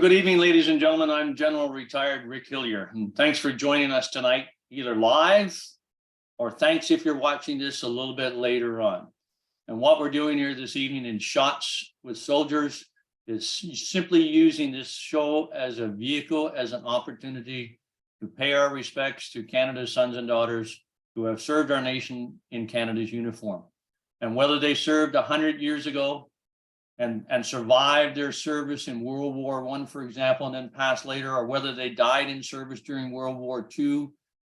Good evening, ladies and gentlemen. I'm General Retired Rick Hillier, and thanks for joining us tonight, either live or thanks if you're watching this a little bit later on. And what we're doing here this evening in Shots with Soldiers is simply using this show as a vehicle, as an opportunity to pay our respects to Canada's sons and daughters who have served our nation in Canada's uniform. And whether they served 100 years ago and survived their service in World War I, for example, and then passed later, or whether they died in service during World War II,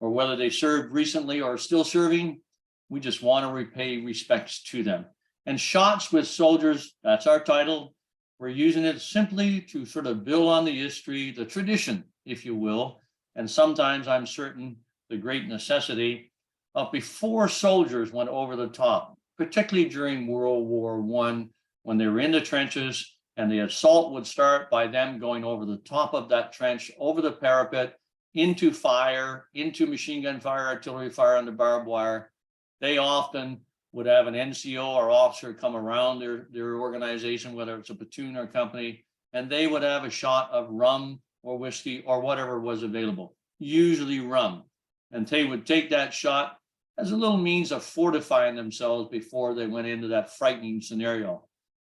or whether they served recently or still serving, we just want to repay respects to them. And Shots with Soldiers, that's our title. We're using it simply to sort of build on the history, the tradition, if you will, and sometimes I'm certain the great necessity of before soldiers went over the top, particularly during World War I, when they were in the trenches and the assault would start by them going over the top of that trench, over the parapet, into fire, into machine gun fire, artillery fire, and the barbed wire. They often would have an NCO or officer come around their organization, whether it's a platoon or company, and they would have a shot of rum or whiskey or whatever was available, usually rum. And they would take that shot as a little means of fortifying themselves before they went into that frightening scenario.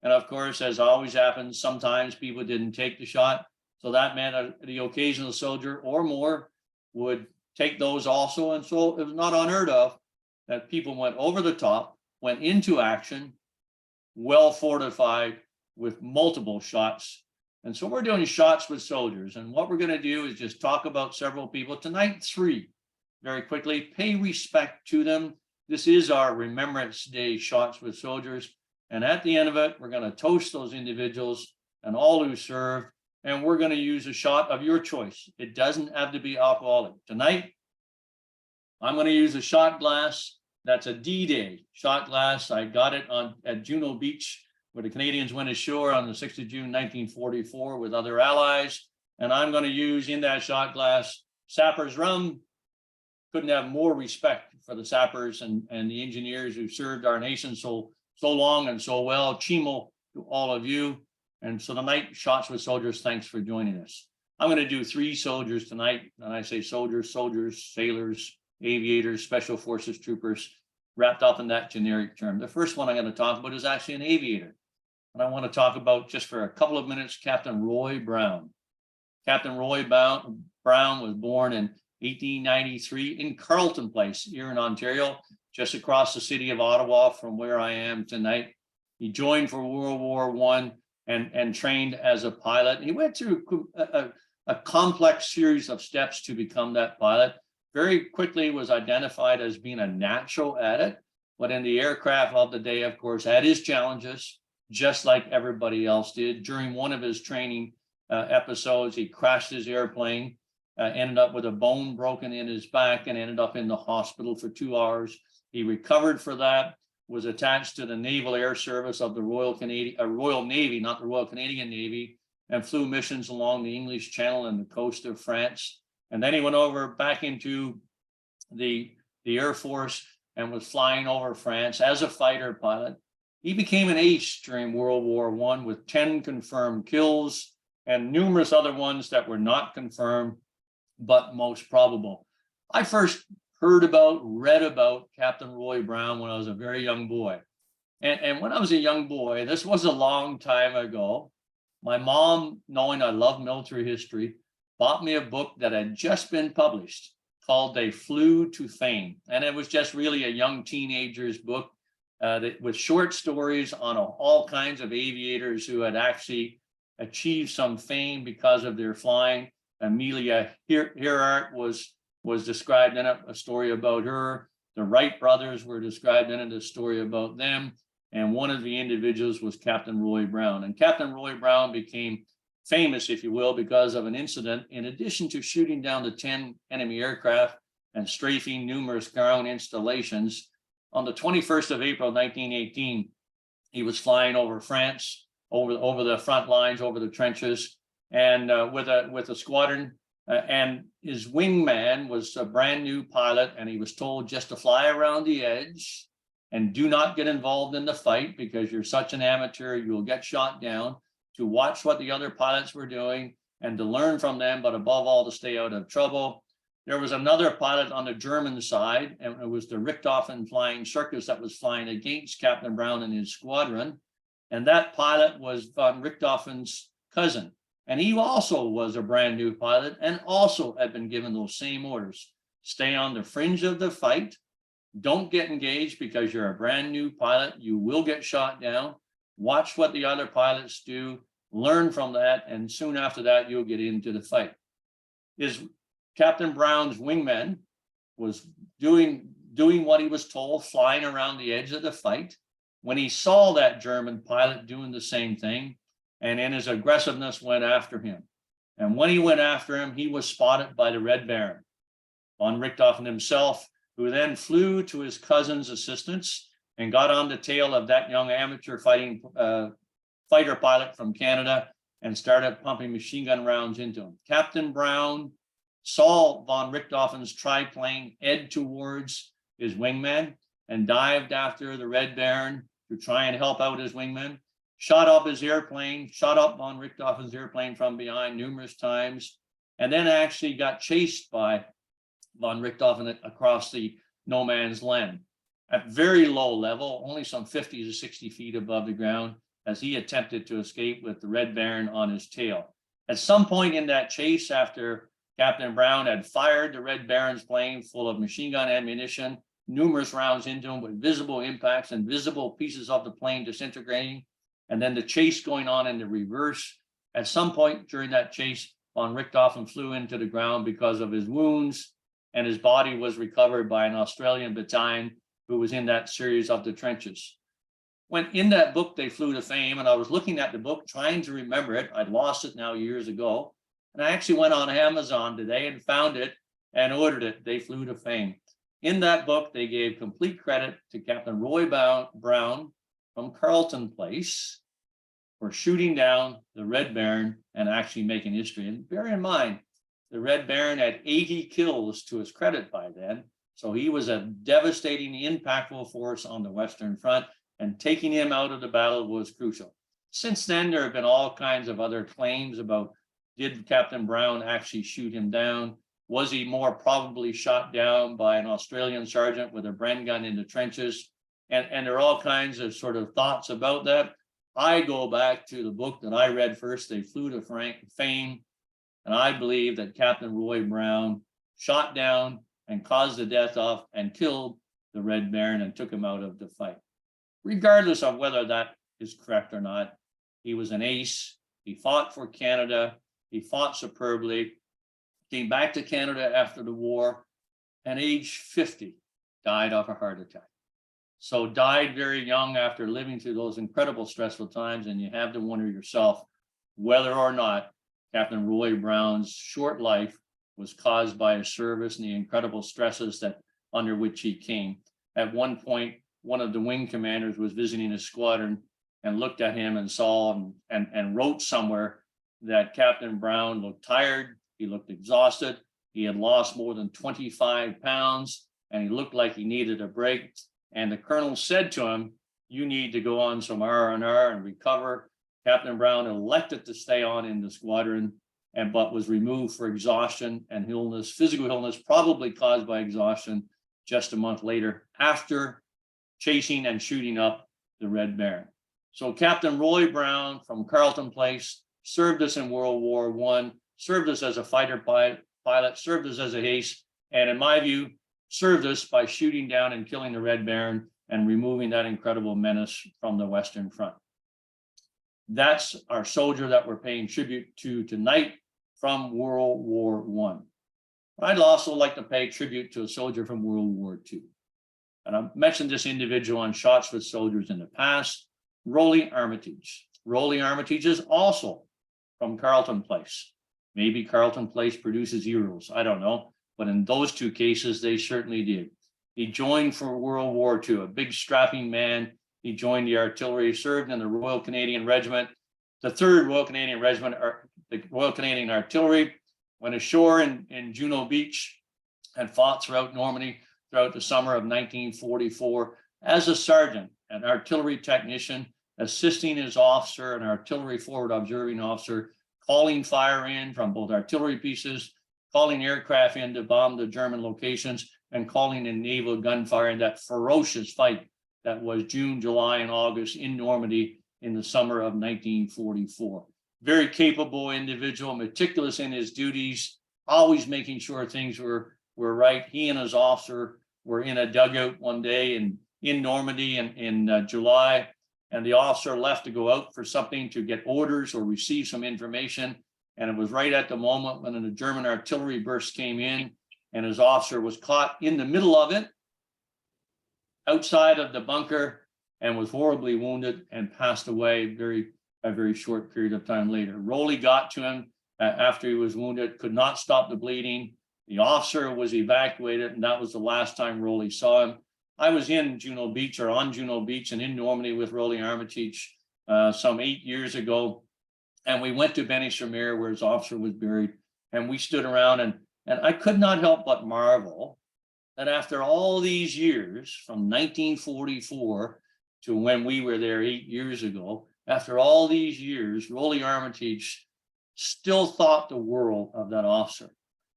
And of course, as always happens, sometimes people didn't take the shot. So that meant the occasional soldier or more would take those also. And so it was not unheard of that people went over the top, went into action, well fortified with multiple shots. And so we're doing Shots with Soldiers. And what we're going to do is just talk about several people. Tonight, 3, very quickly, pay respect to them. This is our Remembrance Day Shots with Soldiers. And at the end of it, we're going to toast those individuals and all who served. And we're going to use a shot of your choice. It doesn't have to be alcoholic. Tonight, I'm going to use a shot glass. That's a D-Day shot glass. I got it at Juno Beach, where the Canadians went ashore on the 6th of June, 1944 with other allies. And I'm going to use in that shot glass Sappers rum. Couldn't have more respect for the sappers and the engineers who served our nation so long and so well. Chimo to all of you. And so tonight, Shots with Soldiers, thanks for joining us. I'm going to do 3 soldiers tonight. And I say soldiers, sailors, aviators, special forces troopers, wrapped up in that generic term. The first one I'm going to talk about is actually an aviator. And I want to talk about, just for a couple of minutes, Captain Roy Brown. Captain Roy Brown was born in 1893 in Carleton Place here in Ontario, just across the city of Ottawa from where I am tonight. He joined for World War I and trained as a pilot. He went through a complex series of steps to become that pilot. Very quickly was identified as being a natural at it, but in the aircraft of the day, of course, had his challenges, just like everybody else did. During one of his training episodes, he crashed his airplane, ended up with a bone broken in his back and ended up in the hospital for 2 hours. He recovered for that, was attached to the Naval Air Service of the Royal Navy, not the Royal Canadian Navy, and flew missions along the English Channel and the coast of France. And then he went over back into the Air Force and was flying over France as a fighter pilot. He became an ace during World War I with 10 confirmed kills and numerous other ones that were not confirmed, but most probable. I first read about Captain Roy Brown when I was a very young boy. And when I was a young boy, this was a long time ago, my mom, knowing I loved military history, bought me a book that had just been published called They Flew to Fame. And it was just really a young teenager's book with short stories on all kinds of aviators who had actually achieved some fame because of their flying. Amelia Earhart was described in it, a story about her. The Wright brothers were described in it, a story about them. And one of the individuals was Captain Roy Brown. And Captain Roy Brown became famous, if you will, because of an incident. In addition to shooting down the 10 enemy aircraft and strafing numerous ground installations, on the 21st of April, 1918, he was flying over France, over the front lines, over the trenches, and with a squadron. And his wingman was a brand new pilot, and he was told just to fly around the edge and do not get involved in the fight because you're such an amateur, you'll get shot down, to watch what the other pilots were doing and to learn from them, but above all, to stay out of trouble. There was another pilot on the German side, and it was the Richthofen Flying Circus that was flying against Captain Brown and his squadron. And that pilot was von Richthofen's cousin. And he also was a brand new pilot and also had been given those same orders. Stay on the fringe of the fight. Don't get engaged because you're a brand new pilot. You will get shot down. Watch what the other pilots do. Learn from that. And soon after that, you'll get into the fight. Captain Brown's wingman was doing what he was told, flying around the edge of the fight, when he saw that German pilot doing the same thing, and in his aggressiveness went after him. And when he went after him, he was spotted by the Red Baron, von Richthofen himself, who then flew to his cousin's assistance and got on the tail of that young amateur fighter pilot from Canada and started pumping machine gun rounds into him. Captain Brown saw von Richthofen's triplane head towards his wingman and dived after the Red Baron to try and help out his wingman, shot up his airplane, shot up von Richthofen's airplane from behind numerous times, and then actually got chased by von Richthofen across the no man's land at very low level, only some 50 to 60 feet above the ground, as he attempted to escape with the Red Baron on his tail. At some point in that chase, after Captain Brown had fired the Red Baron's plane full of machine gun ammunition, numerous rounds into him with visible impacts and visible pieces of the plane disintegrating, and then the chase going on in the reverse. At some point during that chase, von Richthofen flew into the ground because of his wounds, and his body was recovered by an Australian battalion who was in that series of the trenches. When in that book, They Flew to Fame, and I was looking at the book, trying to remember it. I'd lost it now years ago. And I actually went on Amazon today and found it and ordered it, They Flew to Fame. In that book, they gave complete credit to Captain Roy Brown from Carleton Place for shooting down the Red Baron and actually making history. And bear in mind, the Red Baron had 80 kills to his credit by then. So he was a devastating, impactful force on the Western Front, and taking him out of the battle was crucial. Since then, there have been all kinds of other claims about, did Captain Brown actually shoot him down? Was he more probably shot down by an Australian sergeant with a Bren gun in the trenches? And there are all kinds of sort of thoughts about that. I go back to the book that I read first, They Flew to Fame, and I believe that Captain Roy Brown shot down and caused the death of and killed the Red Baron and took him out of the fight. Regardless of whether that is correct or not, he was an ace. He fought for Canada. He fought superbly, came back to Canada after the war, and age 50, died of a heart attack. So died very young after living through those incredible stressful times, and you have to wonder yourself whether or not Captain Roy Brown's short life was caused by his service and the incredible stresses that under which he came. At one point, one of the wing commanders was visiting his squadron and looked at him and saw him and wrote somewhere that Captain Brown looked tired, he looked exhausted, he had lost more than 25 pounds, and he looked like he needed a break. And the colonel said to him, "You need to go on some R&R and recover." Captain Brown elected to stay on in the squadron, but was removed for exhaustion and illness, physical illness, probably caused by exhaustion, just a month later, after chasing and shooting up the Red Baron. So Captain Roy Brown from Carleton Place served us in World War I, served us as a fighter pilot, served us as a ace, and in my view, served us by shooting down and killing the Red Baron and removing that incredible menace from the Western Front. That's our soldier that we're paying tribute to tonight from World War I. I'd also like to pay tribute to a soldier from World War II. And I've mentioned this individual on Shots with Soldiers in the past, Rolly Armitage. Rolly Armitage is also from Carleton Place. Maybe Carleton Place produces heroes, I don't know. But in those two cases, they certainly did. He joined for World War II, a big strapping man. He joined the artillery, served in the Royal Canadian Regiment, the 3rd Royal Canadian Regiment, the Royal Canadian Artillery, went ashore in Juno Beach and fought throughout Normandy throughout the summer of 1944 as a sergeant, an artillery technician assisting his officer, an artillery forward observing officer, calling fire in from both artillery pieces, calling aircraft in to bomb the German locations, and calling in naval gunfire in that ferocious fight that was June, July, and August in Normandy in the summer of 1944. Very capable individual, meticulous in his duties, always making sure things were right. He and his officer were in a dugout one day in Normandy in July, and the officer left to go out for something to get orders or receive some information. And it was right at the moment when the German artillery burst came in, and his officer was caught in the middle of it, outside of the bunker, and was horribly wounded and passed away a very short period of time later. Rowley got to him after he was wounded, could not stop the bleeding. The officer was evacuated, and that was the last time Rowley saw him. I was in Juno Beach, or on Juno Beach, and in Normandy with Rowley Armitage some 8 years ago. And we went to Benny-sur-Mer, where his officer was buried, and we stood around, and I could not help but marvel that after all these years, from 1944 to when we were there 8 years ago, after all these years, Rowley Armitage still thought the world of that officer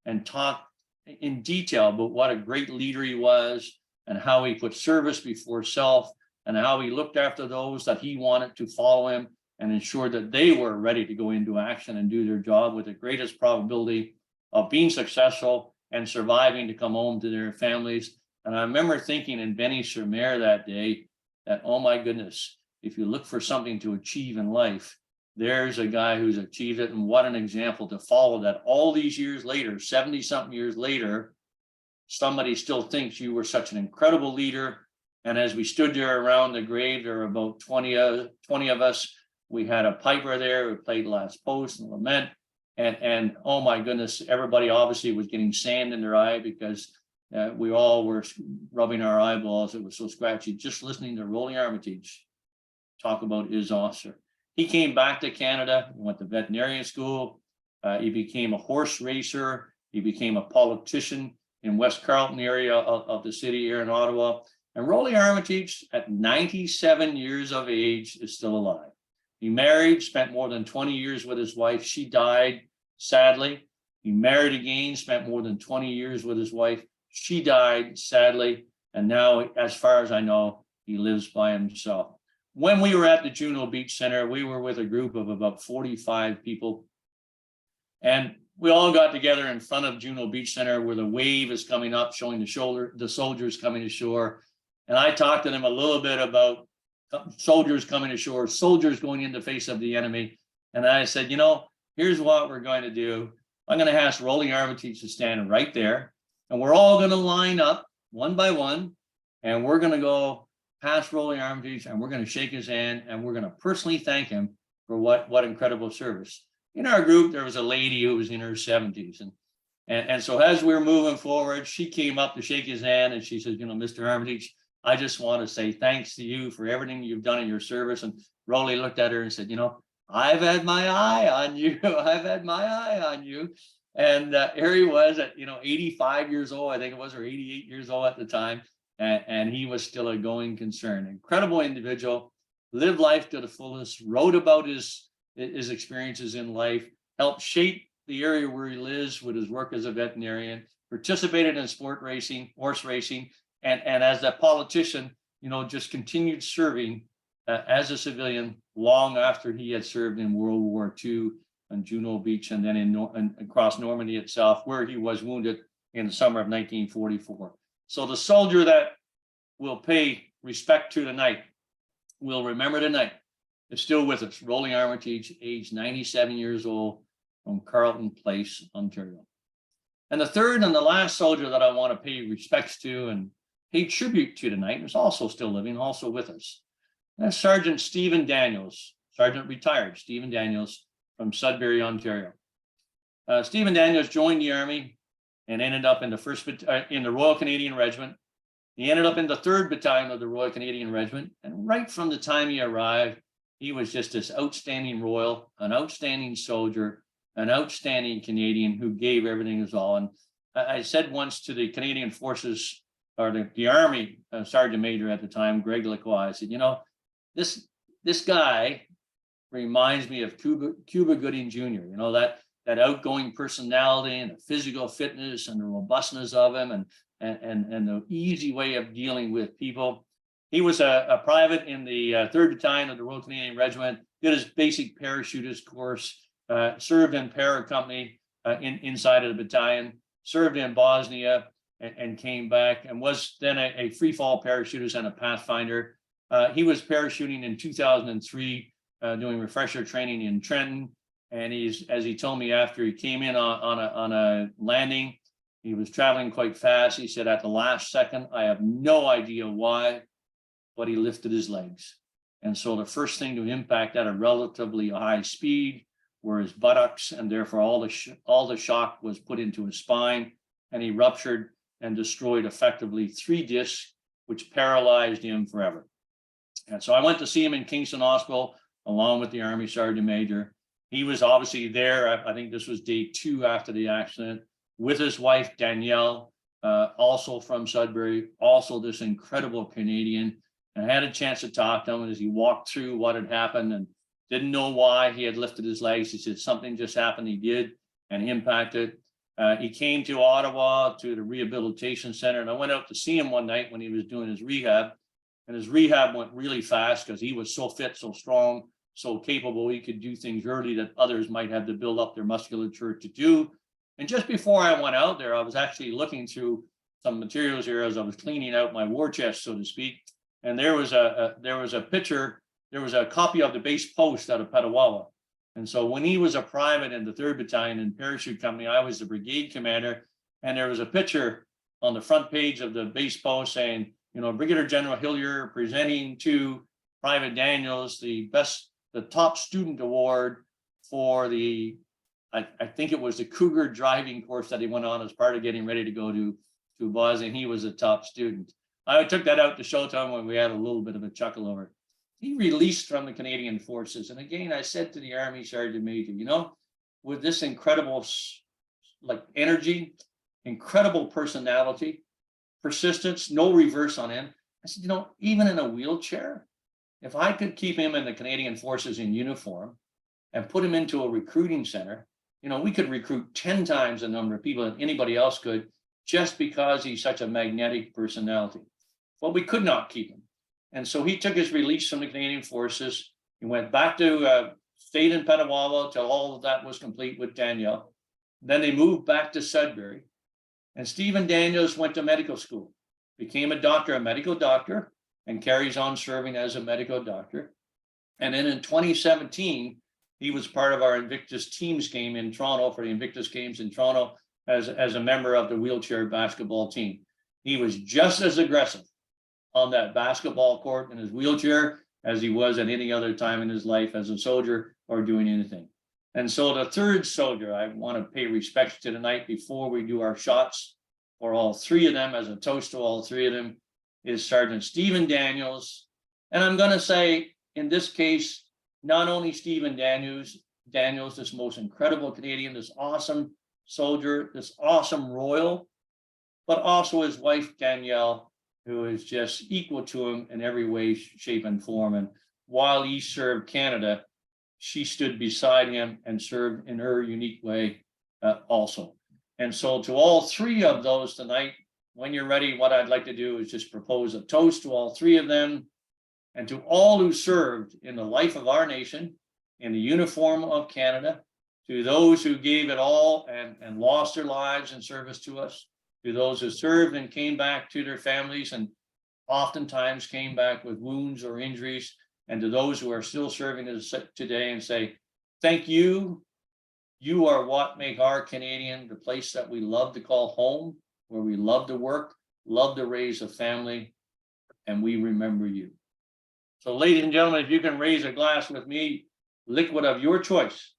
and talked in detail about what a great leader he was, and how he put service before self, and how he looked after those that he wanted to follow him and ensure that they were ready to go into action and do their job with the greatest probability of being successful and surviving to come home to their families. And I remember thinking in Benny-sur-Mer that day that, oh my goodness, if you look for something to achieve in life, there's a guy who's achieved it, and what an example to follow, that all these years later, 70-something years later, somebody still thinks you were such an incredible leader. And as we stood there around the grave, there were about 20 of us. We had a piper there who played last post and lament. And oh my goodness, everybody obviously was getting sand in their eye, because we all were rubbing our eyeballs. It was so scratchy just listening to Rowley Armitage talk about his officer. He came back to Canada, went to veterinarian school. He became a horse racer. He became a politician in West Carleton area of the city here in Ottawa. And Rowley Armitage, at 97 years of age, is still alive. He married, spent more than 20 years with his wife. She died, sadly. He married again, spent more than 20 years with his wife. She died, sadly. And now, as far as I know, he lives by himself. When we were at the Juno Beach Center, we were with a group of about 45 people. And we all got together in front of Juno Beach Center, where the wave is coming up, showing the soldiers coming ashore. And I talked to them a little bit about soldiers coming ashore, soldiers going in the face of the enemy. And I said, you know, here's what we're going to do. I'm going to ask Rowley Armitage to stand right there, and we're all going to line up one by one, and we're going to go past Rowley Armitage, and we're going to shake his hand, and we're going to personally thank him for what incredible service. In our group, there was a lady who was in her 70s. And so as we were moving forward, she came up to shake his hand, and she said, you know, Mr. Armitage, I just want to say thanks to you for everything you've done in your service. And Rowley looked at her and said, you know, I've had my eye on you. I've had my eye on you. And here he was at, 85 years old, I think it was, or 88 years old at the time. And he was still a going concern. Incredible individual, lived life to the fullest, wrote about his experiences in life, helped shape the area where he lives with his work as a veterinarian, participated in sport racing, horse racing, and as a politician, just continued serving as a civilian long after he had served in World War II on Juno Beach, and then across Normandy itself, where he was wounded in the summer of 1944. So the soldier that we'll pay respect to tonight, we'll remember tonight, is still with us. Rowley Armitage, age 97 years old, from Carleton Place, Ontario. And the third and the last soldier that I want to pay respects to and pay tribute to tonight is also still living, also with us. That's Sergeant Stephen Daniels, Sergeant retired Stephen Daniels from Sudbury, Ontario. Stephen Daniels joined the Army and ended up in the Royal Canadian Regiment. He ended up in the 3rd Battalion of the Royal Canadian Regiment. And right from the time he arrived, he was just this outstanding Royal, an outstanding soldier, an outstanding Canadian who gave everything his all. And I said once to the Canadian Forces, or the Army Sergeant Major at the time, Greg Lacroix, I said, this this guy reminds me of Cuba Gooding Jr., you know, that outgoing personality and the physical fitness and the robustness of him, and the easy way of dealing with people. He was a private in the 3rd Battalion of the Royal Canadian Regiment, did his basic parachutist course, served in para company inside of the battalion, served in Bosnia, and came back, and was then a free fall parachutist and a pathfinder. He was parachuting in 2003, doing refresher training in Trenton. And he's, as he told me after he came in on a landing, he was traveling quite fast. He said, at the last second, I have no idea why, but he lifted his legs. And so the first thing to impact at a relatively high speed were his buttocks, and therefore all the shock was put into his spine, and he ruptured and destroyed effectively 3 discs, which paralyzed him forever. And so I went to see him in Kingston Hospital along with the Army Sergeant Major. He was obviously there. I think this was day 2 after the accident, with his wife Danielle, also from Sudbury, also this incredible Canadian. And I had a chance to talk to him as he walked through what had happened and didn't know why he had lifted his legs. He said something just happened. He did, and he impacted. He came to Ottawa to the rehabilitation center, and I went out to see him one night when he was doing his rehab. And his rehab went really fast because he was so fit, so strong, so capable. He could do things early that others might have to build up their musculature to do. And just before I went out there, I was actually looking through some materials here as I was cleaning out my war chest, so to speak. And there was a picture. There was a copy of the base post out of Petawawa. And so when he was a private in the 3rd Battalion in Parachute Company, I was the brigade commander. And there was a picture on the front page of the base post saying, you know, Brigadier General Hillier presenting to Private Daniels the top student award for the, I think it was the Cougar driving course that he went on as part of getting ready to go to Bosnia. And he was a top student. I took that out to show to him when we had a little bit of a chuckle over it. He released from the Canadian Forces. And again, I said to the Army Sergeant Major, you know, with this incredible energy, incredible personality, persistence, no reverse on him. I said, you know, even in a wheelchair, if I could keep him in the Canadian Forces in uniform and put him into a recruiting center, you know, we could recruit 10 times the number of people that anybody else could, just because he's such a magnetic personality. But we could not keep him. And so he took his release from the Canadian Forces. He went back to stayed in Petawawa till all of that was complete with Danielle. Then they moved back to Sudbury. And Stephen Daniels went to medical school, became a medical doctor, and carries on serving as a medical doctor. And then in 2017, he was part of our Invictus Teams game in Toronto, for the Invictus Games in Toronto, as a member of the wheelchair basketball team. He was just as aggressive on that basketball court in his wheelchair as he was at any other time in his life as a soldier or doing anything. And so the 3rd soldier I want to pay respects to tonight before we do our shots for all 3 of them, as a toast to all 3 of them, is Sergeant Stephen Daniels. And I'm going to say, in this case, not only Stephen Daniels, this most incredible Canadian, this awesome soldier, this awesome royal, but also his wife, Danielle, who is just equal to him in every way, shape, and form. And while he served Canada, she stood beside him and served in her unique way also. And so to all 3 of those tonight, when you're ready, what I'd like to do is just propose a toast to all 3 of them, and to all who served in the life of our nation, in the uniform of Canada, to those who gave it all and lost their lives in service to us, to those who served and came back to their families and oftentimes came back with wounds or injuries, and to those who are still serving today, and say, thank you. You are what make our Canadian the place that we love to call home, where we love to work, love to raise a family, and we remember you. So ladies and gentlemen, if you can raise a glass with me, liquid of your choice,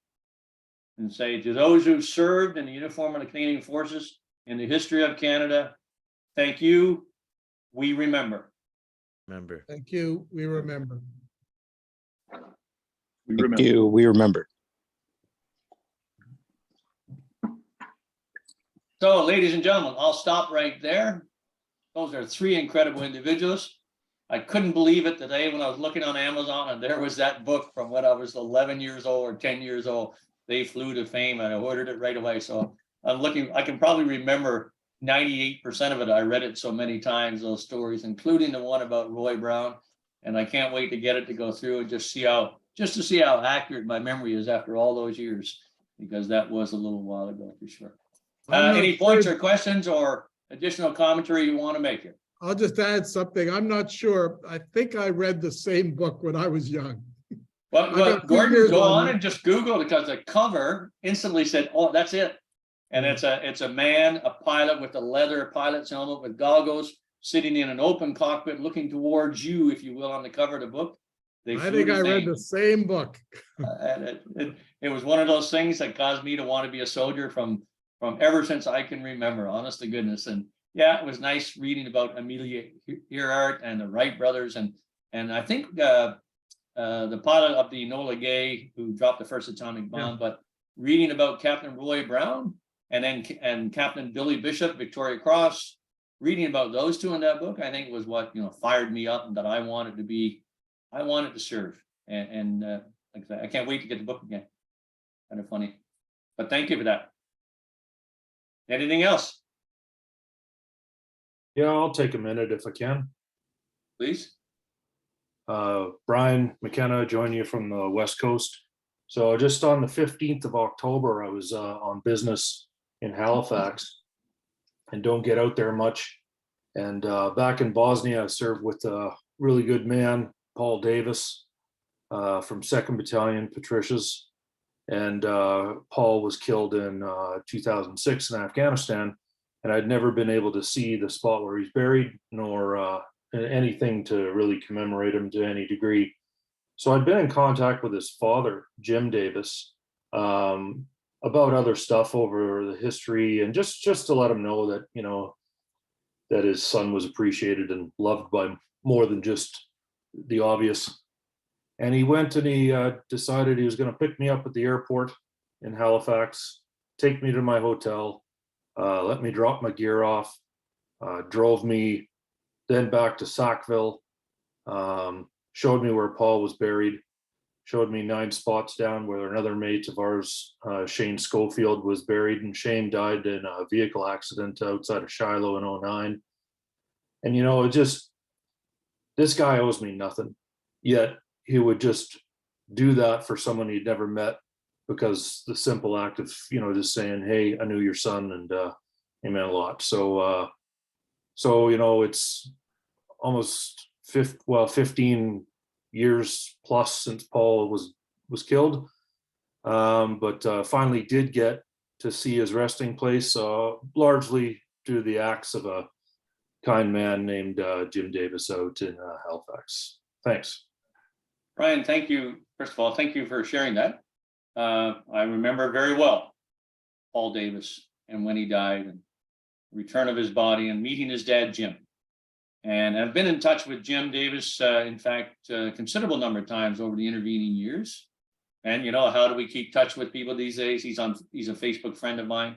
and say, to those who served in the uniform of the Canadian Forces in the history of Canada, thank you. We remember. Thank you. We remember. Thank you. We remember. So, ladies and gentlemen, I'll stop right there. Those are 3 incredible individuals. I couldn't believe it today when I was looking on Amazon and there was that book from when I was 11 years old or 10 years old. They Flew to Fame, and I ordered it right away. So I'm looking, I can probably remember 98% of it. I read it so many times, those stories, including the one about Roy Brown. And I can't wait to get it to go through and just to see how accurate my memory is after all those years, because that was a little while ago for sure. Any points or questions or additional commentary you want to make here? I'll just add something. I'm not sure. I think I read the same book when I was young. Well, Gordon, go on and just Google, because the cover instantly said, "Oh, that's it." And it's a man, a pilot with a leather pilot's helmet with goggles, sitting in an open cockpit, looking towards you, if you will, on the cover of the book. I think I read the same book. And it was one of those things that caused me to want to be a soldier from ever since I can remember, honest to goodness. And yeah, it was nice reading about Amelia Earhart and the Wright brothers, and I think the pilot of the Enola Gay who dropped the first atomic bomb, but reading about Captain Roy Brown and Captain Billy Bishop, Victoria Cross, reading about those two in that book, I think was what fired me up, and that I wanted to serve. And like I said, I can't wait to get the book again. Kind of funny, but thank you for that. Anything else? Yeah, I'll take a minute if I can. Please. Brian McKenna, join you from the West Coast. So just on the 15th of October, I was on business in Halifax and don't get out there much. And back in Bosnia, I served with a really good man, Paul Davis, from 2nd Battalion, Patricia's. And Paul was killed in 2006 in Afghanistan. And I'd never been able to see the spot where he's buried, nor anything to really commemorate him to any degree. So I'd been in contact with his father, Jim Davis, about other stuff over the history, and just to let him know that, that his son was appreciated and loved by more than just the obvious. And he went and he decided he was going to pick me up at the airport in Halifax, take me to my hotel, let me drop my gear off, drove me then back to Sackville, showed me where Paul was buried, showed me 9 spots down where another mate of ours, Shane Schofield, was buried, and Shane died in a vehicle accident outside of Shiloh in 09. And it just, this guy owes me nothing, yet he would just do that for someone he'd never met, because the simple act of just saying, "Hey, I knew your son," and he meant a lot. So it's almost 15 years plus since Paul was killed, but finally did get to see his resting place, largely due to the acts of a kind man named Jim Davis out in Halifax. Thanks. Brian, thank you. First of all, thank you for sharing that. I remember very well Paul Davis and when he died, and return of his body, and meeting his dad, Jim. And I've been in touch with Jim Davis, in fact, a considerable number of times over the intervening years. And how do we keep touch with people these days? He's a Facebook friend of mine.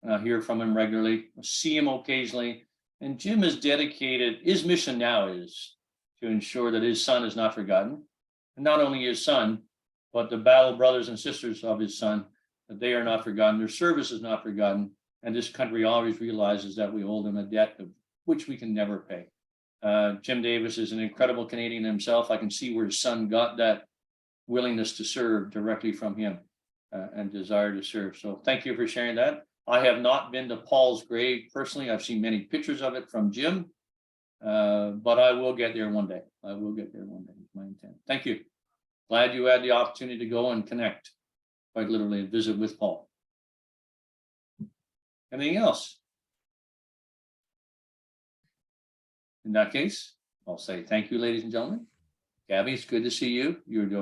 I hear from him regularly, I see him occasionally. And Jim is dedicated, his mission now is to ensure that his son is not forgotten. And not only his son, but the battle brothers and sisters of his son, that they are not forgotten, their service is not forgotten. And this country always realizes that we owe them a debt of which we can never pay. Jim Davis is an incredible Canadian himself. I can see where his son got that willingness to serve directly from him, and desire to serve. So thank you for sharing that. I have not been to Paul's grave personally. I've seen many pictures of it from Jim, but I will get there one day. I will get there one day, is my intent. Thank you. Glad you had the opportunity to go and connect, quite literally, and visit with Paul. Anything else? In that case, I'll say thank you, ladies and gentlemen. Gabby, it's good to see you. You're doing